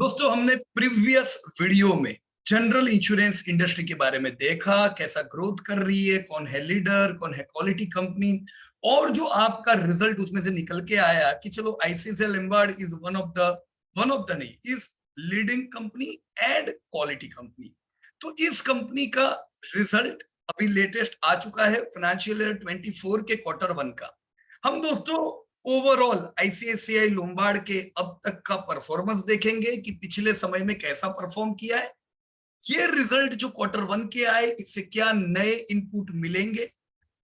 दोस्तों हमने previous video में जनरल इंश्योरेंस इंडस्ट्री के बारे में देखा, कैसा ग्रोथ कर रही है, कौन है लीडर, कौन है क्वालिटी कंपनी, और जो आपका रिजल्ट उसमें से निकल के आया कि चलो ICICI Lombard is one of the नहीं is leading company and quality company. तो इस कंपनी का रिजल्ट अभी लेटेस्ट आ चुका है फाइनेंशियल ईयर 24 के Q1 का। हम दोस्तों ओवरऑल आईसीआईसीआई लोम्बार्ड के अब तक का परफॉर्मेंस देखेंगे कि पिछले समय में कैसा परफॉर्म किया है। ये रिजल्ट जो Q1 के आए, इससे क्या नए इनपुट मिलेंगे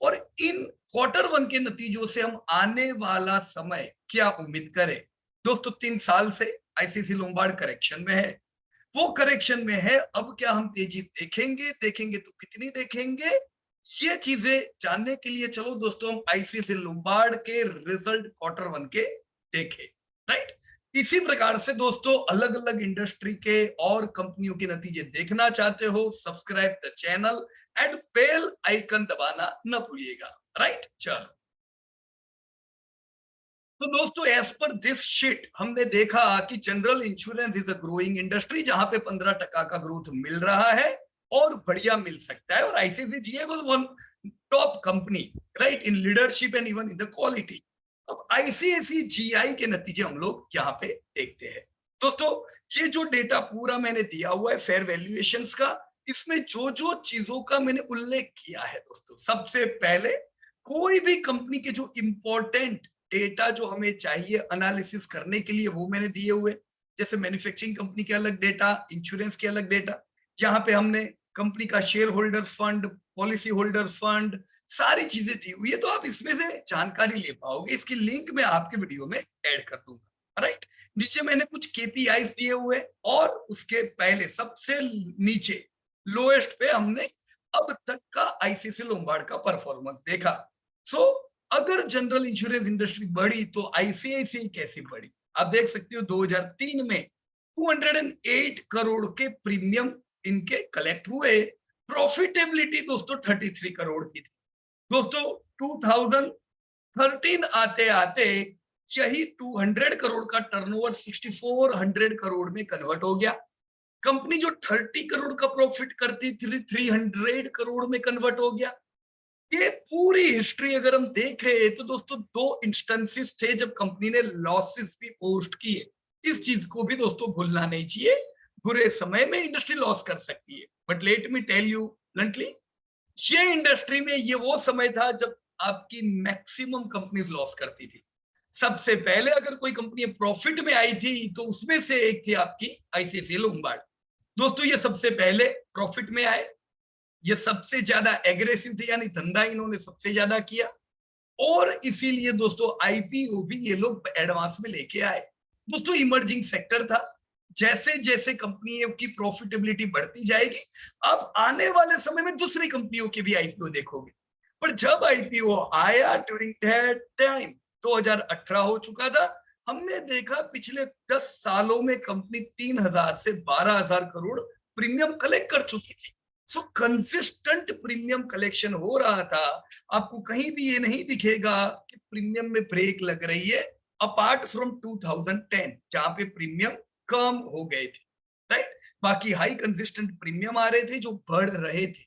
और इन Q1 के नतीजों से हम आने वाला समय क्या उम्मीद करें। दोस्तों 3 साल से आईसीआईसीआई लोम्बार्ड करेक्शन में है, वो करेक्शन में है। अब क्या हम तेजी देखेंगे तो कितनी देखेंगे, ये चीजें जानने के लिए चलो दोस्तों हम आईसीआईसीआई लोम्बार्ड के रिजल्ट Q1 के देखें। राइट, इसी प्रकार से दोस्तों अलग अलग इंडस्ट्री के और कंपनियों के नतीजे देखना चाहते हो, subscribe the channel and bell icon दबाना न भूलिएगा। राइट, चलो तो दोस्तों एज पर दिस शीट हमने देखा कि general insurance is a growing industry जहां पे 15% का ग्रोथ मिल रहा है और बढ़िया मिल सकता है, और ICICI was one top company right in leadership and even in the quality. अब आईसीआईसीआई जीआई के नतीजे हम लोग यहाँ पे देखते हैं। दोस्तों ये जो डेटा पूरा मैंने दिया हुआ है फेयर वैल्यूएशंस का, इसमें जो जो चीजों का मैंने उल्लेख किया है दोस्तों, सबसे पहले कोई भी कंपनी के जो इंपॉर्टेंट डेटा जो हमें चाहिए एनालिसिस करने के लिए वो मैंने दिए हुए, जैसे मैन्युफैक्चरिंग कंपनी के अलग डेटा, इंश्योरेंस के अलग डेटा। यहाँ पे हमने कंपनी का share holders fund, policy holders fund, सारी चीजें दी हुई है, तो आप इसमें से जानकारी ले पाओगे। इसकी लिंक मैं आपके वीडियो में ऐड कर दूंगा। राइट, नीचे मैंने कुछ केपीआईज दिए हुए और उसके पहले सबसे नीचे लोएस्ट पे हमने अब तक का आईसीआईसीआई लोम्बार्ड का परफॉर्मेंस देखा। सो अगर जनरल इंश्योरेंस इंडस्ट्री बढ़ी तो आईसीआईसीआई कैसे बढ़ी, आप देख सकते हो 2003 में 208 करोड़ के प्रीमियम इनके कलेक्ट हुए। प्रॉफिटेबिलिटी दोस्तों 33 करोड़ की थी। दोस्तों 2013 आते आते यही 200 करोड़ का टर्नओवर 6400 करोड़ में कन्वर्ट हो गया। कंपनी जो 30 करोड़ का प्रॉफिट करती थी 300 करोड़ में कन्वर्ट हो गया। ये पूरी हिस्ट्री अगर हम देखें तो दोस्तों 2 इंस्टेंसेस थे जब कंपनी ने लॉसेस भी पोस्ट किए। इस चीज को भी दोस्तों भूलना नहीं चाहिए, बुरे समय में इंडस्ट्री लॉस कर सकती है, but let me tell you bluntly, ये इंडस्ट्री में ये वो समय था जब आपकी मैक्सिमम कंपनीज लॉस करती थी। सबसे पहले अगर कोई कंपनी प्रॉफिट में आई थी तो उसमें से एक थी आपकी आईसीआईसीआई लोम्बार्ड। दोस्तों ये सबसे पहले प्रॉफिट में आए, ये सबसे ज्यादा एग्रेसिव थे, यानी धंधा इन्होंने सबसे ज्यादा किया, और इसीलिए दोस्तों आईपीओ भी ये लोग एडवांस में लेके आए। दोस्तों इमर्जिंग सेक्टर था, जैसे जैसे कंपनियों की प्रॉफिटेबिलिटी बढ़ती जाएगी अब आने वाले समय में दूसरी कंपनियों के भी आईपीओ देखोगे। पर जब आईपीओ आया ड्यूरिंग दैट टाइम 2018 हो चुका था, हमने देखा पिछले 10 सालों में कंपनी 3000 से 12000 करोड़ प्रीमियम कलेक्ट कर चुकी थी। सो कंसिस्टेंट प्रीमियम कलेक्शन हो रहा था। आपको कहीं भी ये नहीं दिखेगा कि प्रीमियम में ब्रेक लग रही है, अपार्ट फ्रॉम 2010 जहां पे प्रीमियम कम हो गए थे। राइट, बाकी हाई कंसिस्टेंट प्रीमियम आ रहे थे जो बढ़ रहे थे।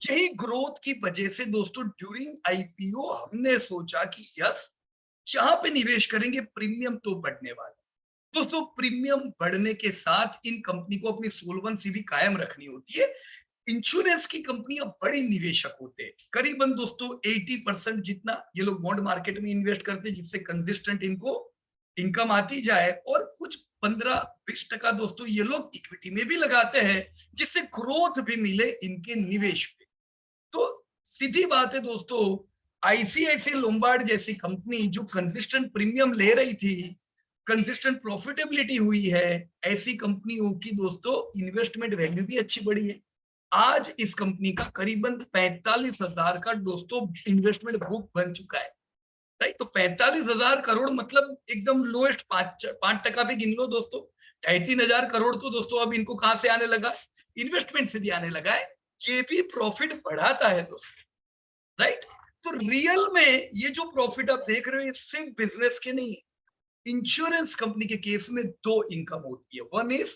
यही ग्रोथ की वजह से दोस्तों ड्यूरिंग आईपीओ हमने सोचा कि यस यहाँ पे निवेश करेंगे, प्रीमियम तो बढ़ने वाला। दोस्तों प्रीमियम बढ़ने के साथ इन कंपनी को अपनी सोलवेंसी भी कायम रखनी होती है। इंश्योरेंस की कंपनियां बड़े निवेशक होते हैं, करीबन दोस्तों 80% जितना ये लोग बॉन्ड मार्केट में इन्वेस्ट करते हैं, जिससे कंसिस्टेंट इनको इनकम आती जाए, और कुछ 15-20% दोस्तों ये लोग इक्विटी में भी लगाते हैं, जिससे ग्रोथ भी मिले इनके निवेश पे। तो सीधी बात है दोस्तों, आईसीआईसीआई लोम्बार्ड जैसी कंपनी जो कंसिस्टेंट प्रीमियम ले रही थी, कंसिस्टेंट प्रॉफिटेबिलिटी हुई है, ऐसी कंपनियों की दोस्तों इन्वेस्टमेंट वैल्यू भी अच्छी बढ़ी है। आज इस कंपनी का करीबन 45,000 का दोस्तों इन्वेस्टमेंट बुक बन चुका है। राइट, तो 45,000 करोड़ मतलब एकदम लोएस्ट 5% भी गिन लो दोस्तों। 2,500 करोड़ तो दोस्तों अब इनको कहां से आने लगा, इन्वेस्टमेंट से भी आने लगा है। ये भी प्रॉफिट बढ़ाता है दोस्तों। राइट, तो रियल में ये जो प्रॉफिट आप देख रहे हो ये सिर्फ बिजनेस के नहीं है, इंश्योरेंस कंपनी के केस में दो इनकम होती है, one is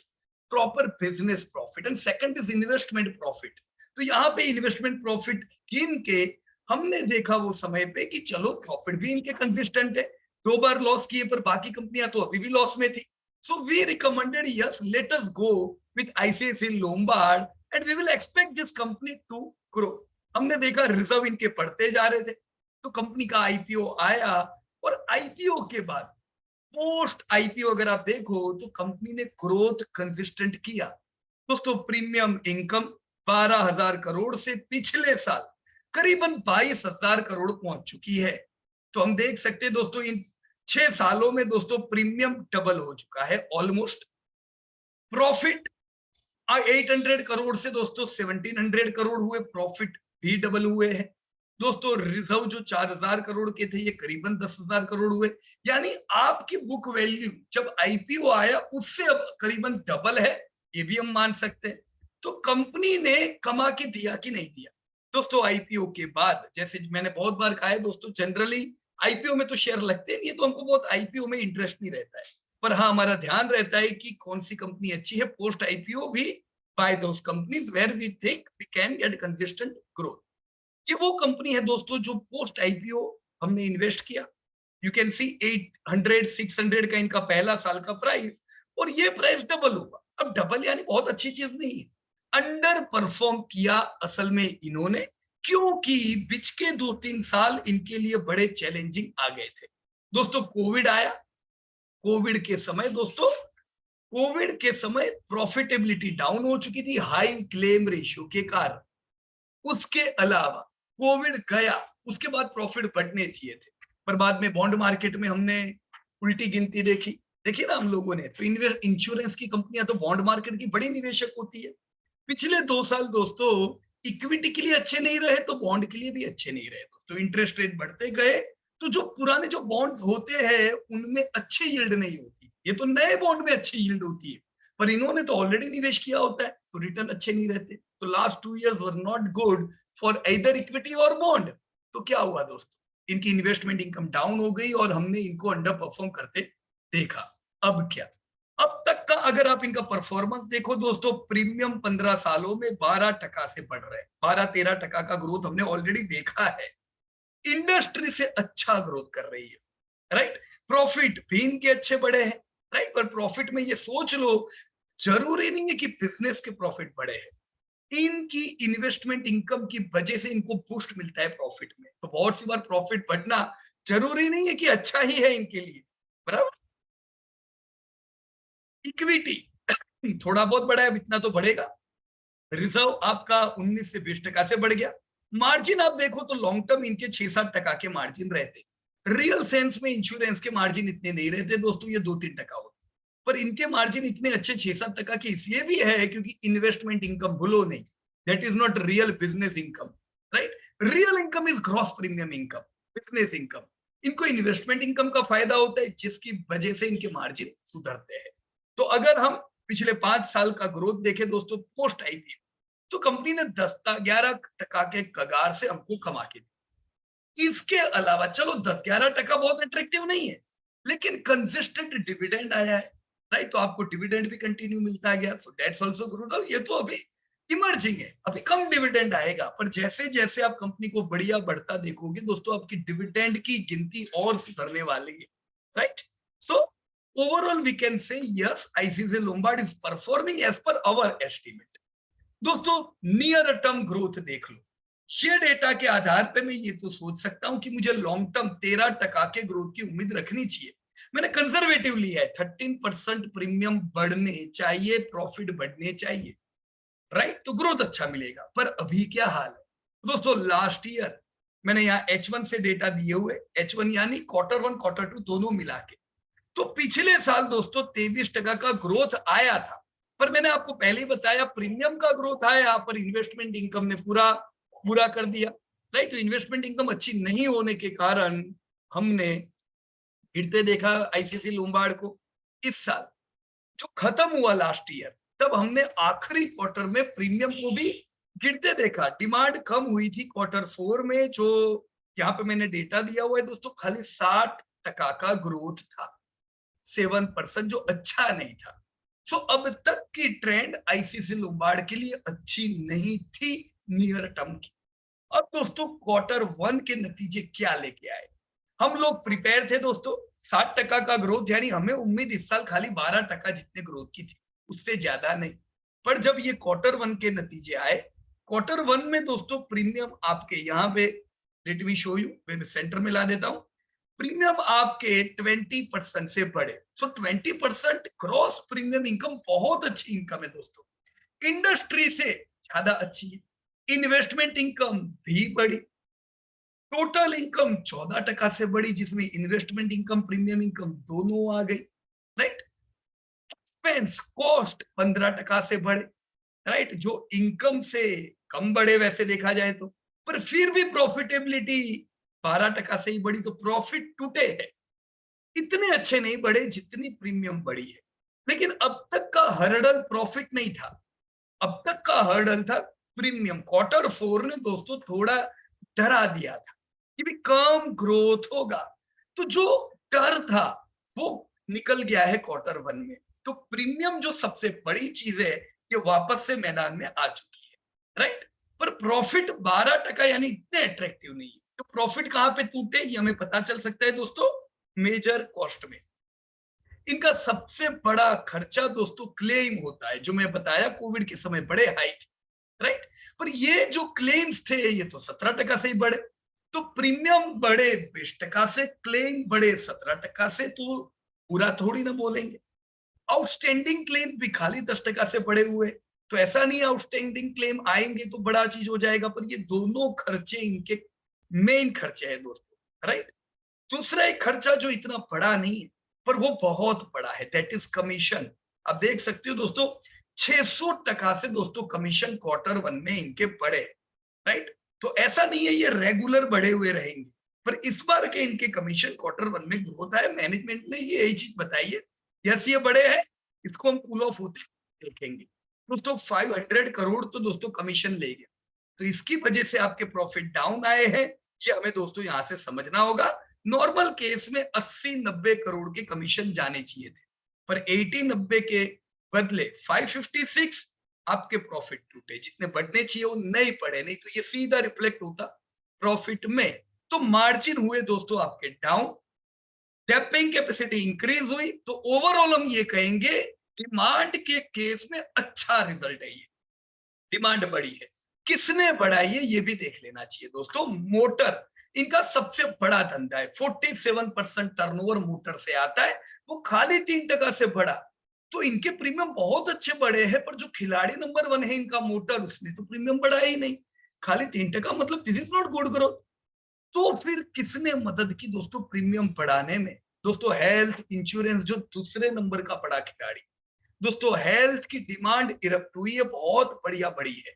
proper business profit and second is investment profit. तो यहाँ पे इन्वेस्टमेंट प्रॉफिट गिन के हमने देखा वो समय पे कि चलो प्रॉफिट भी इनके कंसिस्टेंट है, 2 बार लॉस किए पर बाकी कंपनियां तो अभी भी लॉस में थी। So we recommended yes let us go with ICICI Lombard and we will expect this company to grow. हमने देखा रिजर्व इनके बढ़ते जा रहे थे, तो कंपनी का आईपीओ आया और आईपीओ के बाद पोस्ट आईपीओ अगर आप देखो तो कंपनी ने ग्रोथ कंसिस्टेंट किया। दोस्तों प्रीमियम इनकम 12,000 करोड़ से पिछले साल करीबन 22,000 करोड़ पहुंच चुकी है। तो हम देख सकते हैं दोस्तों इन 6 सालों में दोस्तों प्रीमियम डबल हो चुका है ऑलमोस्ट। प्रॉफिट 800 करोड़ से दोस्तों 1700 करोड़ हुए, प्रॉफिट भी डबल हुए हैं। दोस्तों रिजर्व जो 4,000 करोड़ के थे ये करीबन 10,000 करोड़ हुए, यानी आपकी बुक वैल्यू जब आईपीओ आया उससे अब करीबन डबल है, ये भी हम मान सकते हैं। तो कंपनी ने कमा के दिया कि नहीं दिया? दोस्तों आईपीओ के बाद, जैसे मैंने बहुत बार कहा है दोस्तों, जनरली आईपीओ में तो शेयर लगते नहीं है, तो हमको बहुत आईपीओ में इंटरेस्ट नहीं रहता है, पर हाँ हमारा ध्यान रहता है कि कौन सी कंपनी अच्छी है पोस्ट आईपीओ भी buy those companies where we think we can get consistent growth. ये वो कंपनी है दोस्तों जो पोस्ट आईपीओ हमने इन्वेस्ट किया। यू कैन सी 800 600 का इनका पहला साल का प्राइस, और ये प्राइस डबल होगा। अब डबल यानी बहुत अच्छी चीज नहीं है, अंडर परफॉर्म किया असल में इन्होंने, क्योंकि बीच के 2-3 साल इनके लिए बड़े चैलेंजिंग आ गए थे। दोस्तों कोविड आया, कोविड के समय दोस्तों कोविड के समय प्रॉफिटेबिलिटी डाउन हो चुकी थी हाई क्लेम रेशियो के कारण। उसके अलावा कोविड गया, उसके बाद प्रॉफिट बढ़ने चाहिए थे, पर बाद में बॉन्ड मार्केट में हमने उल्टी गिनती देखी। देखिए ना हम लोगों ने, तो इंश्योरेंस की कंपनियां तो बॉन्ड मार्केट की बड़ी निवेशक होती है। पिछले 2 साल दोस्तों इक्विटी के लिए अच्छे नहीं रहे तो बॉन्ड के लिए भी अच्छे नहीं रहे। तो इंटरेस्ट रेट बढ़ते गए, तो जो पुराने जो बॉन्ड्स होते हैं उनमें अच्छी यील्ड नहीं होती, ये तो नए बॉन्ड में अच्छी यील्ड होती है, पर इन्होंने तो ऑलरेडी निवेश किया होता है तो रिटर्न अच्छे नहीं रहते। तो last 2 years were not good for either equity और बॉन्ड। तो क्या हुआ दोस्तों, इनकी इन्वेस्टमेंट इनकम डाउन हो गई और हमने इनको अंडर परफॉर्म करते देखा। अब क्या, अब तक का अगर आप इनका परफॉर्मेंस देखो दोस्तों, प्रीमियम 15 सालों में 12% से बढ़ रहे हैं, 12-13% का ग्रोथ हमने ऑलरेडी देखा है। इंडस्ट्री से अच्छा ग्रोथ कर रही है, राइट। प्रॉफिट भी इनके अच्छे बड़े हैं, राइट। पर प्रॉफिट में ये सोच लो, जरूरी नहीं है कि बिजनेस के प्रॉफिट बड़े हैं, इनकी इन्वेस्टमेंट इनकम की वजह से इनको बूस्ट मिलता है प्रॉफिट में। तो बहुत सी बार प्रॉफिट बढ़ना जरूरी नहीं है कि अच्छा ही है इनके लिए, बराबर। इक्विटी थोड़ा बहुत बढ़ा है, इतना तो बढ़ेगा। रिजर्व आपका 19 से 20% से बढ़ गया। मार्जिन आप देखो तो लॉन्ग टर्म इनके 6-7% के मार्जिन रहते, रियल सेंस में इंश्योरेंस के मार्जिन इतने नहीं रहते दोस्तों, ये 2-3% होते, पर इनके मार्जिन इतने अच्छे 6-7% के इसलिए भी है क्योंकि इन्वेस्टमेंट इनकम भूलो नहीं, that is not real business income, right. Real income is gross premium income, business income. इनको इन्वेस्टमेंट इनकम का फायदा होता है जिसकी वजह से इनके मार्जिन सुधरते हैं। तो अगर हम पिछले 5 साल का ग्रोथ देखें दोस्तों पोस्ट आईपीओ, तो कंपनी ने 10-11% के कगार से हमको कमा के दी। इसके अलावा चलो 10-11% बहुत अट्रैक्टिव नहीं है, लेकिन कंसिस्टेंट डिविडेंड आया है, राइट। तो आपको डिविडेंड भी कंटिन्यू मिलता गया, सो दैट्स आल्सो गुड। ये तो अभी इमर्जिंग है, अभी कम डिविडेंड आएगा, पर जैसे जैसे आप कंपनी को बढ़िया बढ़ता देखोगे दोस्तों, आपकी डिविडेंड की गिनती और सुधरने वाली है, right. So overall we can say yes ICICI Lombard is performing as per our estimate. दोस्तों नियर टर्म ग्रोथ देख लो, शेयर डेटा के आधार पे मैं ये तो सोच सकता हूं कि मुझे लॉन्ग टर्म 13% के ग्रोथ की उम्मीद रखनी चाहिए। मैंने कंजर्वेटिव लिया है, 13% प्रीमियम बढ़ने चाहिए, प्रॉफिट बढ़ने चाहिए, राइट। तो ग्रोथ अच्छा मिलेगा। पर अभी क्या हाल है दोस्तों, लास्ट ईयर मैंने यहाँ H1 से डेटा दिए हुए, H1 यानी Q1 Q2 दोनों मिला के, तो पिछले साल दोस्तों 23% का ग्रोथ आया था। पर मैंने आपको पहले ही बताया प्रीमियम का ग्रोथ आया, पर इन्वेस्टमेंट इनकम ने पूरा पूरा कर दिया, राइट। तो इन्वेस्टमेंट इनकम अच्छी नहीं होने के कारण हमने गिरते देखा आईसीआईसीआई लोम्बार्ड को। इस साल जो खत्म हुआ लास्ट ईयर, तब हमने आखिरी क्वार्टर में प्रीमियम को भी गिरते देखा। डिमांड कम हुई थी Q4 में, जो यहाँ पे मैंने डेटा दिया हुआ है दोस्तों, खाली 60% का ग्रोथ था। 7% जो अच्छा नहीं था। सो अब तक की ट्रेंड आईसीसी लोम्बार्ड के लिए अच्छी नहीं थी नियर टर्म की। अब दोस्तों Q1 के नतीजे क्या लेके आए? हम लोग प्रिपेयर थे दोस्तों, 60% का ग्रोथ, यानी हमें उम्मीद इस साल खाली 12% जितने ग्रोथ की थी, उससे ज्यादा नहीं। पर जब ये Q1 के नतीजे आए, Q1 में दोस्तों प्रीमियम आपके यहाँ पे, लेट मी शो यू, मैं सेंटर में ला देता हूं, प्रीमियम आपके 20% से बढ़े। सो 20% क्रॉस प्रीमियम इनकम बहुत अच्छी इनकम है दोस्तों, इंडस्ट्री से ज्यादा अच्छी है। इन्वेस्टमेंट इनकम भी बढ़ी, टोटल इनकम 14% से बढ़ी, जिसमें इन्वेस्टमेंट इनकम प्रीमियम इनकम दोनों आ गई, राइट। एक्सपेंस कॉस्ट 15% से बढ़े, राइट, जो इनकम से कम बढ़े वैसे देखा जाए तो, पर फिर भी प्रॉफिटेबिलिटी 12% से ही बढ़ी, तो प्रॉफिट टूटे है, इतने अच्छे नहीं बढ़े जितनी प्रीमियम बढ़ी है। लेकिन अब तक का हर्डल प्रॉफिट नहीं था, अब तक का हर्डल था प्रीमियम। Q4 ने दोस्तों थोड़ा डरा दिया था कि भी कम ग्रोथ होगा, तो जो डर था वो निकल गया है Q1 में। तो प्रीमियम जो सबसे बड़ी चीज है, ये वापस से मैदान में आ चुकी है, राइट। पर प्रॉफिट 12% यानी इतने अट्रैक्टिव नहीं है। तो प्रॉफिट कहां पे टूटे ये हमें पता चल सकता है दोस्तों, मेजर कॉस्ट में। इनका सबसे बड़ा खर्चा दोस्तों क्लेम होता है, जो मैं बताया कोविड के समय बड़े हाई थे, राइट। पर ये जो क्लेम्स थे ये तो 17% से ही बढ़े, तो प्रीमियम बढ़े 20% से, क्लेम बढ़े 17% से, तो पूरा थोड़ी ना बोलेंगे। आउटस्टैंडिंग क्लेम भी खाली 10% से बढ़े हुए, तो ऐसा नहीं आउटस्टैंडिंग क्लेम आएंगे तो बड़ा चीज हो जाएगा, पर ये दोनों खर्चे इनके मेन खर्चे हैं दोस्तों, राइट। दूसरा एक खर्चा जो इतना बड़ा नहीं है पर वो बहुत बड़ा है, दैट इज कमीशन। आप देख सकते हो दोस्तों 600% से दोस्तों कमीशन Q1 में इनके बढ़े, राइट। तो ऐसा नहीं है ये रेगुलर बढ़े हुए रहेंगे, पर इस बार के इनके कमीशन Q1 में ग्रोथ है। मैनेजमेंट ने ये यही चीज बताई है, यस ये बड़े हैं, इसको हम कूल ऑफ होते देखेंगे। दोस्तों 500 करोड़ तो दोस्तों कमीशन ले गया, तो इसकी वजह से आपके प्रॉफिट डाउन आए हैं, ये हमें दोस्तों यहां से समझना होगा। नॉर्मल केस में 80-90 करोड़ के कमीशन जाने चाहिए थे, पर 80-90 के बदले 556 आपके प्रॉफिट टूटे, जितने बढ़ने चाहिए वो नहीं पड़े, नहीं तो ये सीधा रिफ्लेक्ट होता प्रॉफिट में। तो मार्जिन हुए दोस्तों आपके डाउन, टैपिंग कैपेसिटी इंक्रीज हुई, तो ओवरऑल हम ये कहेंगे डिमांड के केस में अच्छा रिजल्ट है ये, डिमांड बढ़ी है। किसने बढ़ाई है ये भी देख लेना चाहिए दोस्तों, मोटर इनका सबसे बड़ा धंधा है, 47% टर्नओवर मोटर से आता है, वो खाली 3% से बढ़ा, तो इनके प्रीमियम बहुत अच्छे बढ़े हैं। पर जो खिलाड़ी नंबर 1 है इनका मोटर, उसने तो प्रीमियम बढ़ाया ही नहीं, खाली 3%, मतलब this is not good growth. तो फिर किसने मदद की दोस्तों प्रीमियम बढ़ाने में? दोस्तों हेल्थ इंश्योरेंस जो दूसरे नंबर का बड़ा खिलाड़ी, दोस्तों हेल्थ की डिमांड इरप्ट हुई है, बहुत बढ़िया बढ़ी है,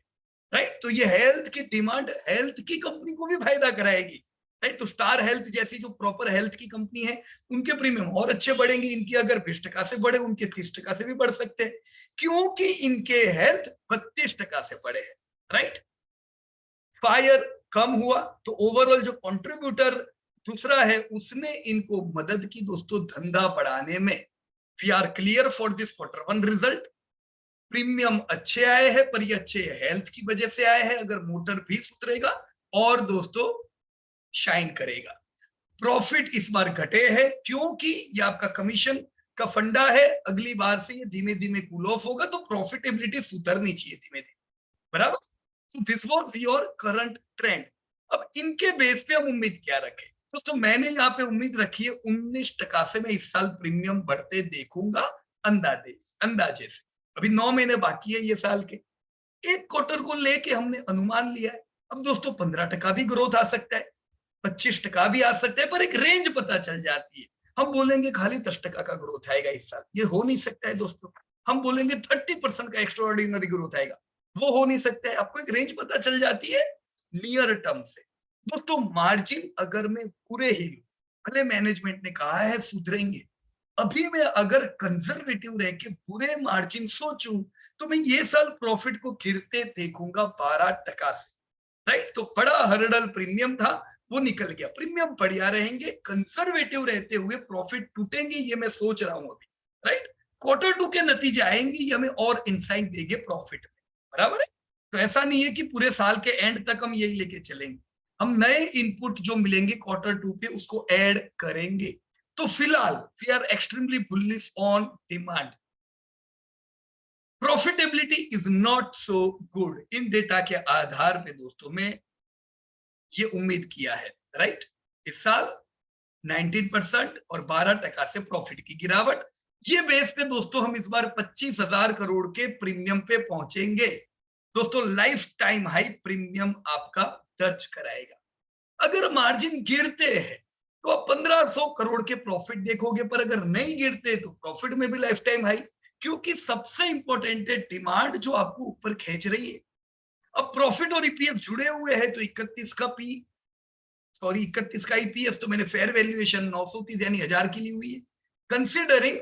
राइट। तो ये हेल्थ की डिमांड हेल्थ की कंपनी को भी फायदा कराएगी, राइट। तो स्टार हेल्थ जैसी जो प्रॉपर हेल्थ की कंपनी है, उनके प्रीमियम और अच्छे बढ़ेंगे, इनकी अगर 20% से बढ़े, उनके 30% से भी बढ़ सकते हैं, क्योंकि इनके हेल्थ 32% से बढ़े हैं, राइट। फायर कम हुआ, तो ओवरऑल जो कंट्रीब्यूटर दूसरा है उसने इनको मदद की दोस्तों धंधा बढ़ाने में। We are clear for this Q1 result, premium अच्छे आए हैं, पर ये अच्छे हेल्थ की वजह से आए हैं, अगर मोटर भी सुधरेगा और दोस्तों शाइन करेगा। प्रॉफिट इस बार घटे हैं क्योंकि ये आपका कमीशन का फंडा है, अगली बार से ये धीमे धीमे कूल ऑफ होगा, तो प्रॉफिटेबिलिटी सुधरनी चाहिए धीमे धीमे, बराबर। This was your current trend. अब इनके बेस पे हम उम्मीद क्या रखें? तो मैंने यहाँ पे उम्मीद रखी है 19% से मैं इस साल प्रीमियम बढ़ते देखूंगा, अंदाजे से। अभी 9 महीने बाकी है ये साल के, एक क्वार्टर को लेके हमने अनुमान लिया है। अब दोस्तों 15% भी ग्रोथ आ सकता है, 25% भी आ सकता है, पर एक रेंज पता चल जाती है। हम बोलेंगे खाली 10% का ग्रोथ आएगा इस साल, ये हो नहीं सकता है दोस्तों। हम बोलेंगे 30% का एक्स्ट्राऑर्डिनरी ग्रोथ आएगा, वो हो नहीं सकता है। आपको एक रेंज पता चल जाती है नियर टर्म से। दोस्तों मार्जिन अगर मैं पूरे ही लूं, भले मैनेजमेंट ने कहा है सुधरेंगे, अभी मैं अगर कंजर्वेटिव रह के पूरे मार्जिन सोचूं, तो मैं ये साल प्रॉफिट को गिरते देखूंगा 12% से, राइट। तो बड़ा हर्डल प्रीमियम था, वो निकल गया, प्रीमियम बढ़िया रहेंगे, कंजर्वेटिव रहते हुए प्रॉफिट टूटेंगे, ये मैं सोच रहा हूं अभी, राइट। Q2 के नतीजे आएंगे, ये हमें और इंसाइट देंगे प्रॉफिट में, बराबर है। तो ऐसा नहीं है कि पूरे साल के एंड तक हम यही लेके चलेंगे, हम नए इनपुट जो मिलेंगे Q2 पे उसको ऐड करेंगे। तो फिलहाल we are extremely bullish on demand. Profitability is not so good, इन डेटा के आधार पे दोस्तों में ये उम्मीद किया है, राइट। इस साल 19% और 12% से प्रॉफिट की गिरावट, ये बेस पे दोस्तों हम इस बार 25,000 करोड़ के प्रीमियम पे पहुंचेंगे। दोस्तों लाइफ टाइम हाई प्रीमियम आपका दर्ज कराएगा। अगर मार्जिन गिरते हैं तो आप 1500 करोड़ के प्रॉफिट देखोगे, पर अगर नहीं गिरते तो प्रॉफिट में भी लाइफ टाइम हाई, क्योंकि सबसे इंपॉर्टेंट है डिमांड जो आपको ऊपर खींच रही है। अब प्रॉफिट और ईपीएस जुड़े हुए हैं, तो 31 का ईपीएस तो मैंने फेयर वैल्यूएशन 930 यानी 1000 की ली हुई है, considering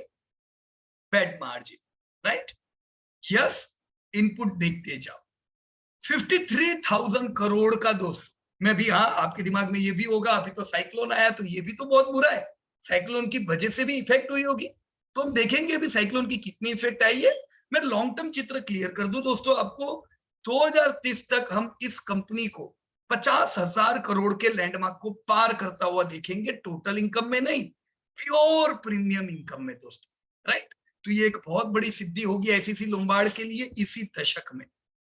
bed margin, right. Yes, input देखते जाओ 53,000 करोड़ का दोस्तों। मैं भी, हाँ, आपके दिमाग में ये भी होगा अभी तो साइक्लोन आया तो ये भी तो बहुत बुरा है, साइक्लोन की वजह से भी इफेक्ट हुई होगी। तो हम देखेंगे अभी साइक्लोन की कितनी इफेक्ट आई है। मैं लॉन्ग टर्म चित्र क्लियर कर दूं दोस्तों आपको, 2030 तक हम इस कंपनी को 50,000 करोड़ के लैंडमार्क को पार करता हुआ देखेंगे, टोटल इनकम में नहीं, प्योर प्रीमियम इनकम में दोस्तों, राइट। तो ये एक बहुत बड़ी सिद्धि होगी एसीसी लोम्बार्ड के लिए इसी दशक में।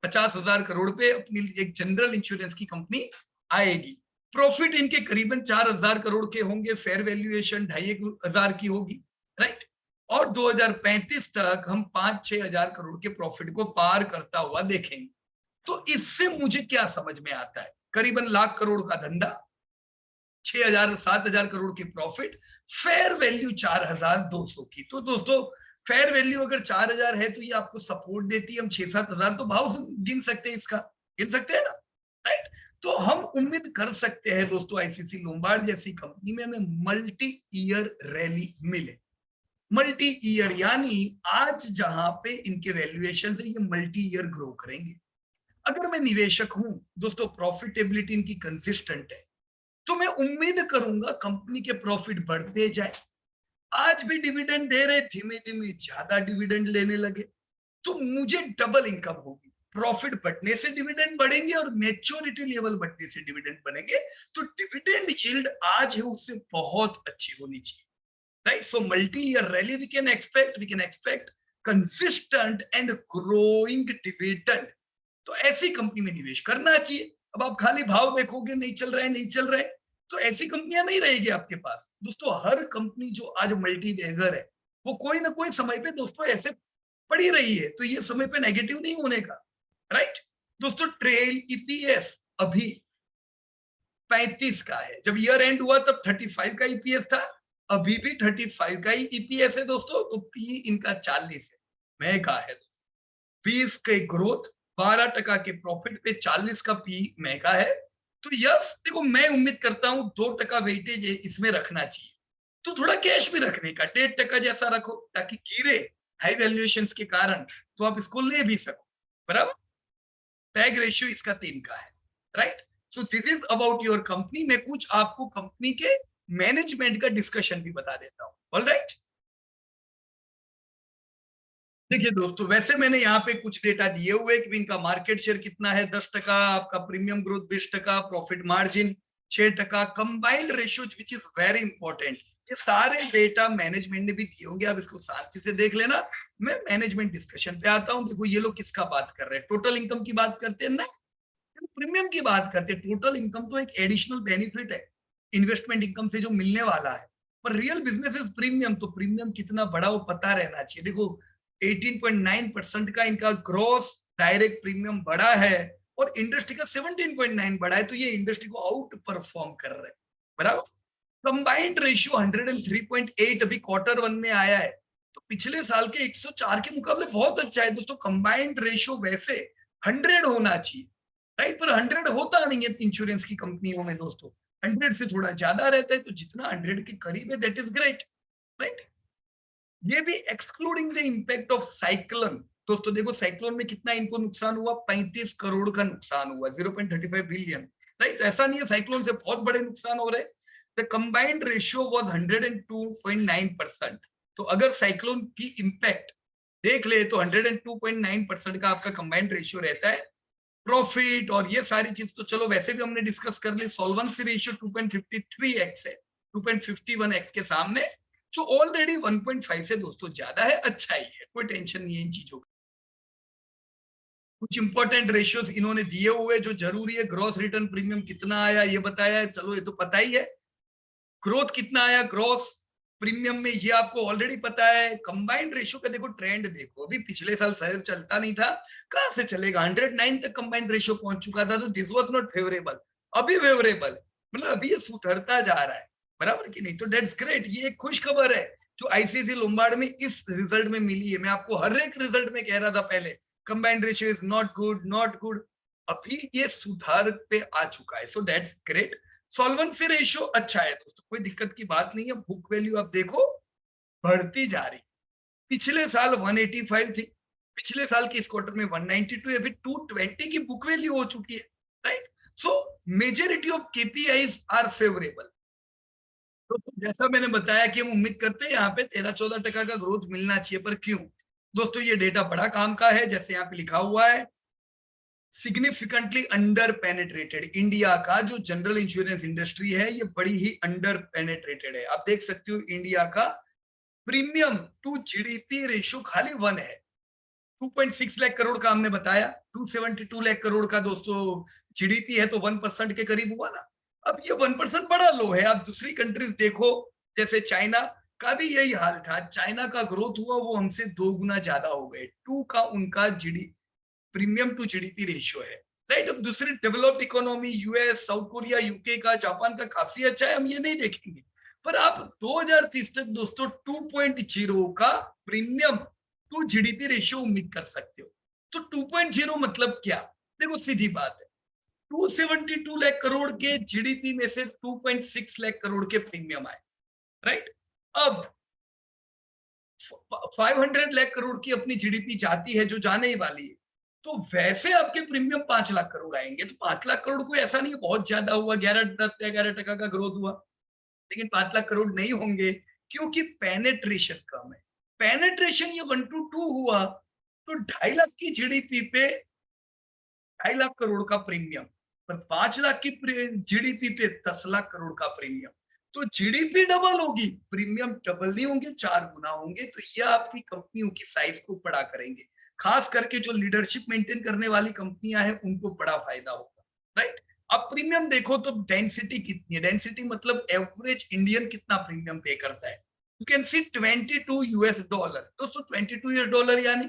50,000 करोड़ पे अपनी एक जनरल इंश्योरेंस की कंपनी आएगी। प्रॉफिट इनके करीबन 4,000 करोड़ के होंगे, फेयर वैल्यूएशन 2,500 की होगी, राइट। और 2035 तक हम 5-6 हजार करोड़ के प्रॉफिट को पार करता हुआ देखेंगे। तो इससे मुझे क्या समझ में आता है, करीबन लाख करोड़ का धंधा, 6,000-7,000 करोड़ की प्रॉफिट, फेयर वैल्यू 4,200 की। तो दोस्तों फेयर वैल्यू अगर 4,000 है तो ये आपको सपोर्ट देती है, हम 6-7 हजार तो भाव गिन सकते हैं, इसका गिन सकते हैं ना, राइट। तो हम उम्मीद कर सकते हैं दोस्तों आईसीसी लोम्बार्ड जैसी कंपनी में हमें मल्टी ईयर रैली मिले। मल्टी ईयर यानी आज जहां पे इनके वैल्यूएशन है ये मल्टी ईयर ग्रो करेंगे। अगर मैं निवेशक हूं दोस्तों, प्रॉफिटेबिलिटी इनकी कंसिस्टेंट है, तो मैं उम्मीद करूंगा कंपनी के प्रॉफिट बढ़ते जाए। आज भी डिविडेंड दे रहे, धीमे धीमे ज्यादा डिविडेंड लेने लगे, तो मुझे डबल इनकम होगी। प्रॉफिट बढ़ने से डिविडेंड बढ़ेंगे और मैच्योरिटी लेवल बढ़ने से डिविडेंड बढ़ेंगे, तो डिविडेंड यील्ड आज है उससे बहुत अच्छी होनी चाहिए, right. So multi year rally we can expect consistent and growing dividend. तो ऐसी कंपनी में निवेश करना चाहिए। अब आप खाली भाव देखोगे, नहीं चल रहा है नहीं चल रहा है, तो ऐसी कंपनियां नहीं रहेगी आपके पास दोस्तों। हर कंपनी जो आज मल्टी बैगर है वो कोई ना कोई समय पे दोस्तों ऐसे पड़ी रही है, तो ये समय पे नेगेटिव नहीं होने का, राइट। दोस्तों ट्रेल ईपीएस अभी 35 का है, जब ईयर एंड हुआ तब 35 का ईपीएस था, अभी भी 35 का ही ईपीएस है दोस्तों। तो पी इनका 40 है, महंगा है। 20 के ग्रोथ, 12% के प्रॉफिट पे 40 का पी महंगा है। तो यस देखो, मैं उम्मीद करता हूं 2% वेटेज इसमें रखना चाहिए, तो थोड़ा कैश भी रखने का 1.5% जैसा रखो, ताकि गिरे हाई वैल्यूएशन के कारण तो आप इसको ले भी सको, बराबर। टैग रेशियो इसका 3 का है, right. So this is about your company. मैं कुछ आपको कंपनी के मैनेजमेंट का डिस्कशन भी बता देता हूँ, ऑलराइट। देखिए दोस्तों, वैसे मैंने यहाँ पे कुछ डेटा दिए हुए कि इनका मार्केट शेयर कितना है, 10%, आपका premium growth 20%, profit margin 6%, combined ratio which is very important. ये सारे डेटा मैनेजमेंट ने भी दिए होंगे, आप इसको शांति से देख लेना। मैं मैनेजमेंट डिस्कशन पे आता हूँ। देखो ये लोग किसका बात कर रहे हैं, टोटल इनकम की बात करते हैं ना, प्रीमियम की बात करते हैं। टोटल इनकम तो एक एडिशनल बेनिफिट है इन्वेस्टमेंट इनकम से जो मिलने वाला है, पर रियल बिजनेस इज प्रीमियम। तो प्रीमियम कितना बड़ा वो पता रहना चाहिए। देखो 18.9% का इनका ग्रॉस डायरेक्ट प्रीमियम बढ़ा है और इंडस्ट्री का 17.9 बढ़ा है, तो ये इंडस्ट्री को आउट परफॉर्म कर रहे हैं, बराबर। कंबाइंड रेशियो 103.8 अभी Q1 में आया है, तो पिछले साल के 104 के मुकाबले बहुत अच्छा है दोस्तों। कंबाइंड रेशियो वैसे 100 होना चाहिए, राइट, पर 100 होता नहीं है इंश्योरेंस की कंपनियों में दोस्तों। 100 से थोड़ा ज्यादा रहता है, तो जितना 100 के करीब है दैट इज ग्रेट, राइट। ये भी excluding the impact of cyclone. दोस्तों देखो साइक्लोन में कितना इनको नुकसान हुआ, 35 करोड़ का नुकसान हुआ, 0.35 बिलियन। राइट? ऐसा नहीं है साइक्लोन से बहुत बड़े नुकसान हो रहे। The combined ratio was 102.9%। तो अगर साइक्लोन की इंपैक्ट देख ले तो 102.9% का आपका कंबाइंड रेशियो रहता है। प्रॉफिट और ये सारी चीज तो चलो वैसे भी हमने डिस्कस कर ली। सॉल्वेंसी रेशियो 2.53x है, 2.51x के सामने, जो ऑलरेडी 1.5 से दोस्तों ज्यादा है, अच्छा ही है, कोई टेंशन नहीं है इन चीजों का। कुछ इंपॉर्टेंट रेशियोज इन्होंने दिए हुए जो जरूरी है। ग्रॉस रिटर्न प्रीमियम कितना आया ये बताया है, चलो ये तो पता ही है। ग्रोथ कितना आया ग्रॉस प्रीमियम में, ये आपको ऑलरेडी पता है। कंबाइंड रेशियो का देखो ट्रेंड देखो, अभी पिछले साल शायद चलता नहीं था, कहां से चलेगा, 109 तक कंबाइंड रेशियो पहुंच चुका था, तो दिस वाज नॉट फेवरेबल। अभी फेवरेबल, मतलब अभी ये सुधरता जा रहा है, बराबर कि नहीं? तो दैट्स ग्रेट, ये एक खुश खबर है जो आईसीसी लोम्बार्ड में इस रिजल्ट में मिली है। मैं आपको हर एक रिजल्ट में कह रहा था पहले, combined ratio is not good, not good, अभी ये सुधार पे आ चुका है, so that's great. Solvency ratio अच्छा है दोस्तों, कोई दिक्कत की बात नहीं है। बुक वैल्यू आप देखो बढ़ती जा रही, पिछले साल 185 थी, पिछले साल के इस क्वार्टर में 192, अभी 220 की बुक वैल्यू हो चुकी है, right? So majority of KPIs are favourable. तो जैसा मैंने बताया कि हम उम्मीद करते हैं यहाँ पे 13-14% का ग्रोथ मिलना चाहिए, पर क्यों दोस्तों? ये डेटा बड़ा काम का है, जैसे यहाँ पे लिखा हुआ है, सिग्निफिकेंटली अंडर पेनेट्रेटेड। इंडिया का जो जनरल इंश्योरेंस इंडस्ट्री है ये बड़ी ही अंडर पेनेट्रेटेड है। आप देख सकते हो इंडिया का प्रीमियम टू जीडीपी रेशियो खाली 1 है। 2.6 लाख करोड़ का हमने बताया, 272 लाख करोड़ का दोस्तों जीडीपी है, तो 1% के करीब हुआ ना। अब ये 1% बड़ा लो है। आप दूसरी कंट्रीज देखो, जैसे चाइना का भी यही हाल था, चाइना का ग्रोथ हुआ वो हमसे 2 गुना ज्यादा हो गए, 2 का उनका GD premium to GDP ratio है, राइट? अब दूसरी developed economy US, South Korea, UK का, जापान का काफी अच्छा है, हम ये नहीं देखेंगे। पर आप 2030 तक दोस्तों 2.0 का प्रीमियम टू जीडीपी रेशियो उम्मीद कर सकते हो। तो 2.0 मतलब क्या? देखो सीधी बात है, 272 लाख करोड़ के जीडीपी में से 2.6 लाख करोड़ के प्रीमियम आए, राइट? अब 500 लाख करोड़ की अपनी जीडीपी जाती है, जो जाने ही वाली है, तो वैसे आपके प्रीमियम 5 लाख करोड़ आएंगे। तो 5 लाख करोड़ कोई ऐसा नहीं बहुत ज्यादा हुआ, 11-10-11% का ग्रोथ हुआ, लेकिन 5 लाख करोड़ नहीं होंगे क्योंकि पेनेट्रेशन कम है। पेनेट्रेशन ये 1 to 2 हुआ तो 2.5 लाख की जीडीपी पे 2.5 लाख करोड़ का प्रीमियम, पर 5 लाख की जीडीपी पे 10 लाख करोड़ का प्रीमियम। तो जीडीपी डबल होगी, प्रीमियम डबल नहीं होंगे, 4 गुना होंगे। तो ये आपकी कंपनियों की साइज को बड़ा करेंगे, खास करके जो लीडरशिप मेंटेन करने वाली कंपनियां हैं उनको बड़ा फायदा होगा, राइट? अब प्रीमियम देखो तो डेंसिटी कितनी है, डेंसिटी मतलब एवरेज इंडियन कितना प्रीमियम पे करता है। You can C 22 US dollar, दोस्तों 22 यूएस डॉलर यानी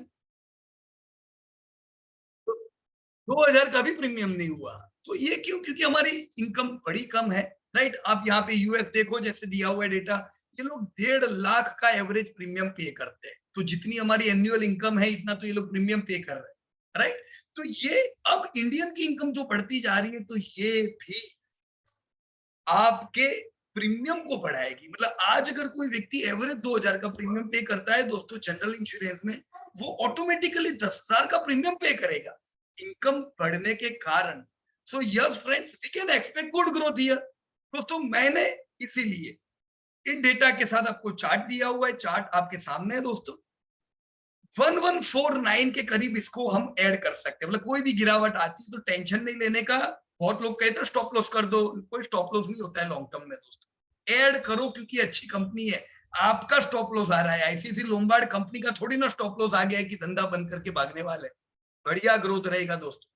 2000 का भी प्रीमियम नहीं हुआ। तो ये क्यों? क्योंकि हमारी इनकम बड़ी कम है, राइट? आप यहाँ पे यूएस देखो, जैसे दिया हुआ है डेटा, ये लोग 1.5 लाख का एवरेज प्रीमियम पे करते हैं। तो जितनी हमारी एनुअल इनकम है इतना तो ये लोग प्रीमियम पे कर रहे हैं, राइट? तो ये अब इंडियन की इनकम जो बढ़ती जा रही है, तो ये भी आपके प्रीमियम को बढ़ाएगी। मतलब आज अगर कोई व्यक्ति एवरेज 2000 का प्रीमियम पे करता है दोस्तों जनरल इंश्योरेंस में, वो ऑटोमेटिकली 10,000 का प्रीमियम पे करेगा इनकम बढ़ने के कारण। So yes friends, we can expect good growth here. दोस्तों मैंने इसीलिए इन डेटा के साथ आपको चार्ट दिया हुआ है, चार्ट आपके सामने है दोस्तों। 1149 के करीब इसको हम ऐड कर सकते हैं, मतलब कोई भी गिरावट आती है तो टेंशन नहीं लेने का। बहुत लोग कहते हैं स्टॉप लॉस कर दो, कोई स्टॉप लॉस नहीं होता है लॉन्ग टर्म में दोस्तों। ऐड करो क्योंकि अच्छी कंपनी है। आपका स्टॉप लॉस आ रहा है, आईसीसी लोम्बार्ड कंपनी का थोड़ी ना स्टॉप लॉस आ गया है कि धंधा बंद करके भागने वाले। बढ़िया ग्रोथ रहेगा दोस्तों।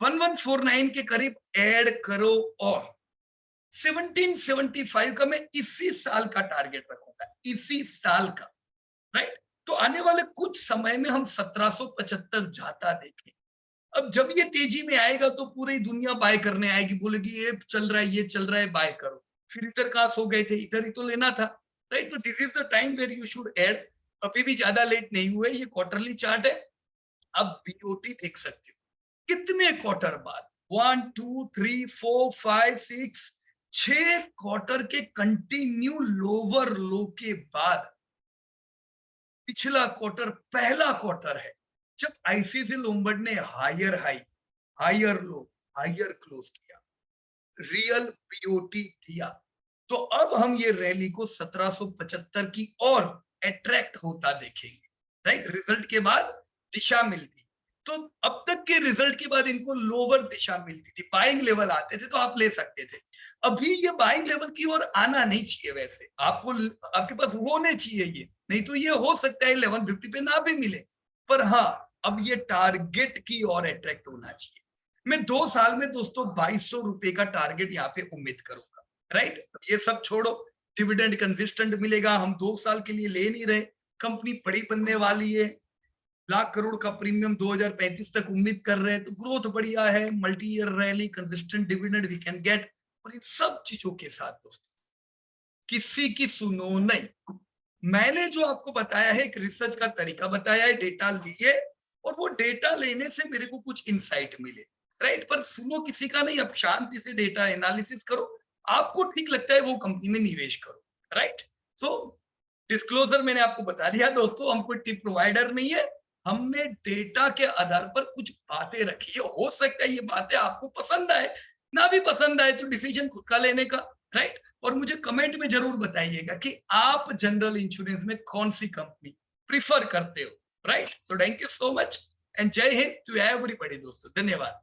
1149 के करीब ऐड करो, और 1775 का मैं इसी साल का टारगेट रखूंगा, इसी साल का, राइट? तो आने वाले कुछ समय में हम 1775 जाता देखें। अब जब ये तेजी में आएगा तो पूरी दुनिया बाय करने आएगी, बोलेगी ये चल रहा है, ये चल रहा है, बाय करो। फिर इधर कहां सो गए थे, इधर ही तो लेना था, राइट? तो this is the time where you should add. अभी भी ज्यादा लेट नहीं हुए, ये क्वार्टरली चार्ट है। अब बीओटी देख सकते हो कितने क्वार्टर बाद, 1 2 3 4 5 6 6 क्वार्टर के कंटिन्यू लोअर लो के बाद पिछला क्वार्टर पहला क्वार्टर है जब आईसीसी लोम्बार्ड ने higher high, higher low, higher close किया। रियल बीओटी दिया। तो अब हम ये रैली को 1775 की और अट्रैक्ट होता देखेंगे, राइट। रिजल्ट के बाद दिशा मिलती, तो अब तक के रिजल्ट के बाद इनको लोअर दिशा मिलती थी, बाइंग लेवल आते थे तो आप ले सकते थे। अभी ये बाइंग लेवल की ओर आना नहीं चाहिए, वैसे आपको आपके पास होने चाहिए ये, नहीं तो ये हो सकता है 1150 पे ना भी मिले, पर हाँ अब ये टारगेट की ओर अट्रैक्ट होना चाहिए। मैं 2 साल में दोस्तों 2200 रुपए का टारगेट यहाँ पे उम्मीद करूंगा, राइट। ये सब छोड़ो, डिविडेंड कंसिस्टेंट मिलेगा, हम 2 साल के लिए ले नहीं रहे, कंपनी बड़ी बनने वाली है, लाख करोड़ का प्रीमियम 2035 तक उम्मीद कर रहे हैं, तो ग्रोथ बढ़िया है, multi year rally, consistent dividend we can get. और इन सब चीजों के साथ दोस्तों किसी की सुनो नहीं, मैंने जो आपको बताया है एक रिसर्च का तरीका बताया है, डेटा लिए और वो डेटा लेने से मेरे को कुछ इंसाइट मिले, राइट। पर सुनो किसी का नहीं, अब शांति से डेटा एनालिसिस करो, आपको ठीक लगता है वो कंपनी में निवेश करो, राइट। सो डिस्क्लोजर मैंने आपको बता दिया दोस्तों, हम कोई टिप प्रोवाइडर नहीं है, हमने डेटा के आधार पर कुछ बातें रखी है, हो सकता है ये बातें आपको पसंद आए, ना भी पसंद आए तो डिसीजन खुद का लेने का, राइट। और मुझे कमेंट में जरूर बताइएगा कि आप जनरल इंश्योरेंस में कौन सी कंपनी प्रिफर करते हो, right. So thank you so much and जय हिंद टू एवरीबॉडी दोस्तों, धन्यवाद।